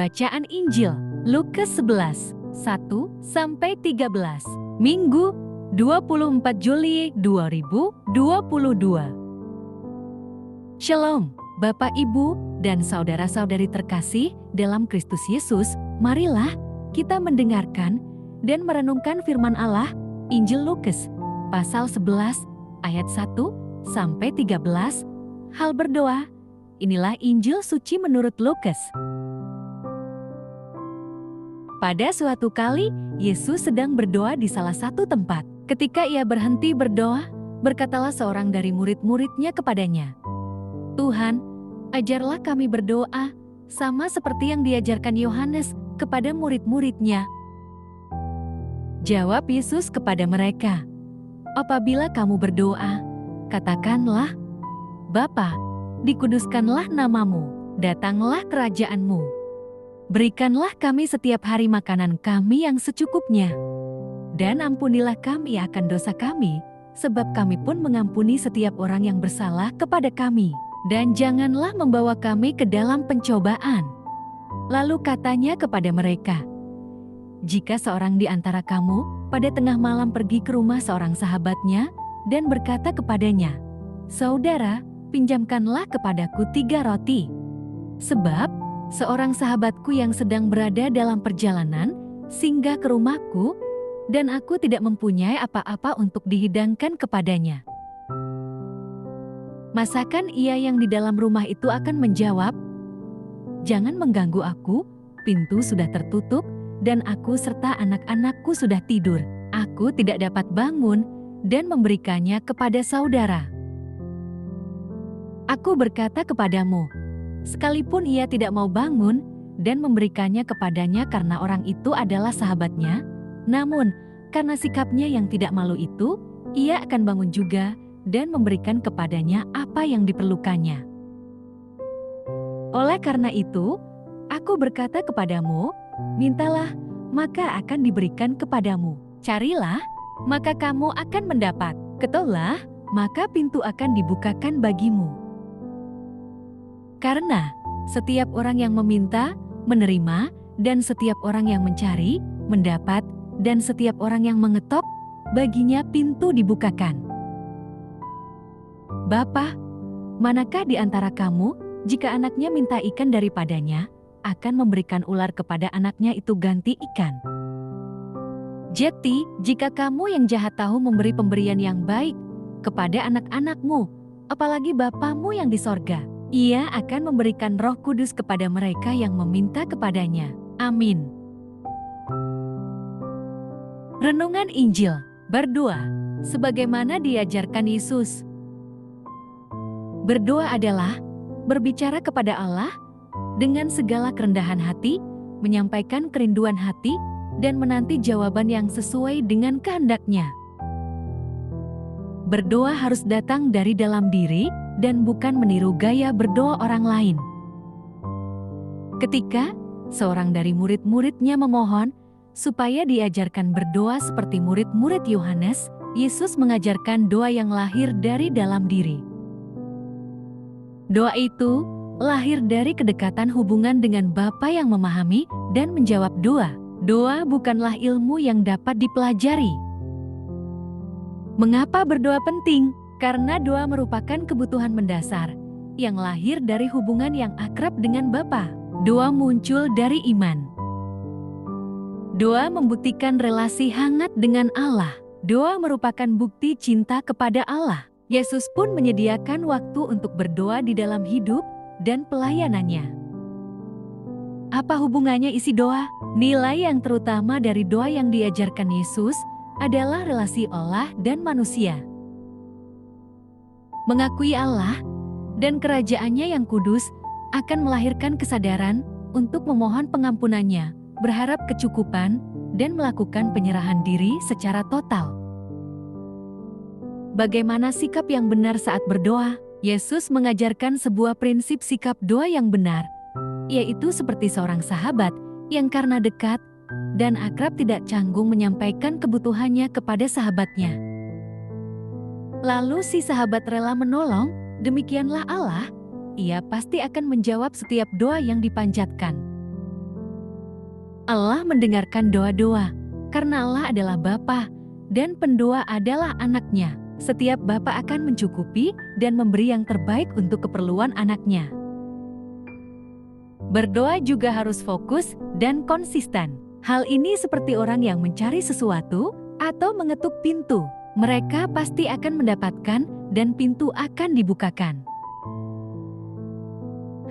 Bacaan Injil, Lukas 11, 1-13, Minggu, 24 Juli 2022. Shalom, Bapak Ibu dan saudara-saudari terkasih dalam Kristus Yesus, marilah kita mendengarkan dan merenungkan firman Allah, Injil Lukas, pasal 11, ayat 1-13, hal berdoa. Inilah Injil suci menurut Lukas. Pada suatu kali, Yesus sedang berdoa di salah satu tempat. Ketika ia berhenti berdoa, berkatalah seorang dari murid-muridnya kepadanya, "Tuhan, ajarlah kami berdoa, sama seperti yang diajarkan Yohanes kepada murid-muridnya." Jawab Yesus kepada mereka, "Apabila kamu berdoa, katakanlah, Bapa, dikuduskanlah namamu, datanglah kerajaanmu. Berikanlah kami setiap hari makanan kami yang secukupnya. Dan ampunilah kami akan dosa kami, sebab kami pun mengampuni setiap orang yang bersalah kepada kami. Dan janganlah membawa kami ke dalam pencobaan." Lalu katanya kepada mereka, "Jika seorang di antara kamu pada tengah malam pergi ke rumah seorang sahabatnya dan berkata kepadanya, 'Saudara, pinjamkanlah kepadaku 3 roti. Sebab seorang sahabatku yang sedang berada dalam perjalanan singgah ke rumahku dan aku tidak mempunyai apa-apa untuk dihidangkan kepadanya.' Masakan ia yang di dalam rumah itu akan menjawab, 'Jangan mengganggu aku, pintu sudah tertutup dan aku serta anak-anakku sudah tidur. Aku tidak dapat bangun dan memberikannya kepada saudara.' Aku berkata kepadamu, sekalipun ia tidak mau bangun dan memberikannya kepadanya karena orang itu adalah sahabatnya, namun karena sikapnya yang tidak malu itu, ia akan bangun juga dan memberikan kepadanya apa yang diperlukannya. Oleh karena itu, aku berkata kepadamu, mintalah, maka akan diberikan kepadamu. Carilah, maka kamu akan mendapat. Ketuklah, maka pintu akan dibukakan bagimu. Karena setiap orang yang meminta, menerima, dan setiap orang yang mencari, mendapat, dan setiap orang yang mengetok, baginya pintu dibukakan. Bapa, manakah di antara kamu, jika anaknya minta ikan daripadanya, akan memberikan ular kepada anaknya itu ganti ikan? Jadi, jika kamu yang jahat tahu memberi pemberian yang baik kepada anak-anakmu, apalagi Bapamu yang di sorga, Ia akan memberikan Roh Kudus kepada mereka yang meminta kepadanya. Amin. Renungan Injil, berdoa, sebagaimana diajarkan Yesus. Berdoa adalah berbicara kepada Allah dengan segala kerendahan hati, menyampaikan kerinduan hati, dan menanti jawaban yang sesuai dengan kehendak-Nya. Berdoa harus datang dari dalam diri dan bukan meniru gaya berdoa orang lain. Ketika seorang dari murid-muridnya memohon supaya diajarkan berdoa seperti murid-murid Yohanes, Yesus mengajarkan doa yang lahir dari dalam diri. Doa itu lahir dari kedekatan hubungan dengan Bapa yang memahami dan menjawab doa. Doa bukanlah ilmu yang dapat dipelajari. Mengapa berdoa penting? Karena doa merupakan kebutuhan mendasar yang lahir dari hubungan yang akrab dengan Bapa. Doa muncul dari iman. Doa membuktikan relasi hangat dengan Allah. Doa merupakan bukti cinta kepada Allah. Yesus pun menyediakan waktu untuk berdoa di dalam hidup dan pelayanannya. Apa hubungannya isi doa? Nilai yang terutama dari doa yang diajarkan Yesus adalah relasi Allah dan manusia. Mengakui Allah dan kerajaannya yang kudus akan melahirkan kesadaran untuk memohon pengampunannya, berharap kecukupan, dan melakukan penyerahan diri secara total. Bagaimana sikap yang benar saat berdoa? Yesus mengajarkan sebuah prinsip sikap doa yang benar, yaitu seperti seorang sahabat yang karena dekat dan akrab tidak canggung menyampaikan kebutuhannya kepada sahabatnya. Lalu si sahabat rela menolong, demikianlah Allah, Ia pasti akan menjawab setiap doa yang dipanjatkan. Allah mendengarkan doa-doa, karena Allah adalah Bapa, dan pendoa adalah anaknya. Setiap Bapa akan mencukupi dan memberi yang terbaik untuk keperluan anaknya. Berdoa juga harus fokus dan konsisten. Hal ini seperti orang yang mencari sesuatu atau mengetuk pintu. Mereka pasti akan mendapatkan dan pintu akan dibukakan.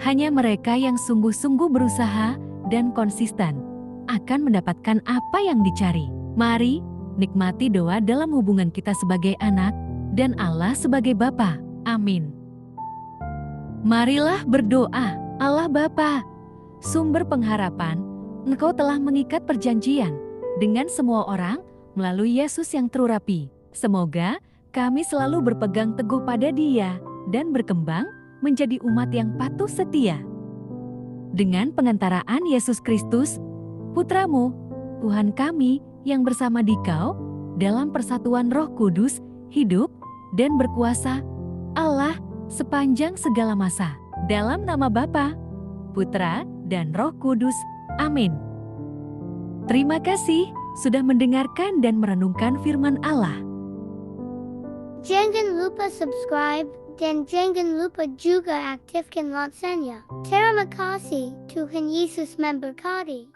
Hanya mereka yang sungguh-sungguh berusaha dan konsisten akan mendapatkan apa yang dicari. Mari nikmati doa dalam hubungan kita sebagai anak dan Allah sebagai Bapa. Amin. Marilah berdoa. Allah Bapa, sumber pengharapan, Engkau telah mengikat perjanjian dengan semua orang melalui Yesus yang terurapi. Semoga kami selalu berpegang teguh pada Dia dan berkembang menjadi umat yang patuh setia. Dengan pengantaraan Yesus Kristus, Putramu, Tuhan kami yang bersama Dikau, dalam persatuan Roh Kudus, hidup dan berkuasa, Allah sepanjang segala masa. Dalam nama Bapa, Putra, dan Roh Kudus. Amin. Terima kasih sudah mendengarkan dan merenungkan firman Allah. Jangan lupa subscribe dan jangan lupa juga aktifkan loncengnya. Terima kasih, Tuhan Yesus memberkati.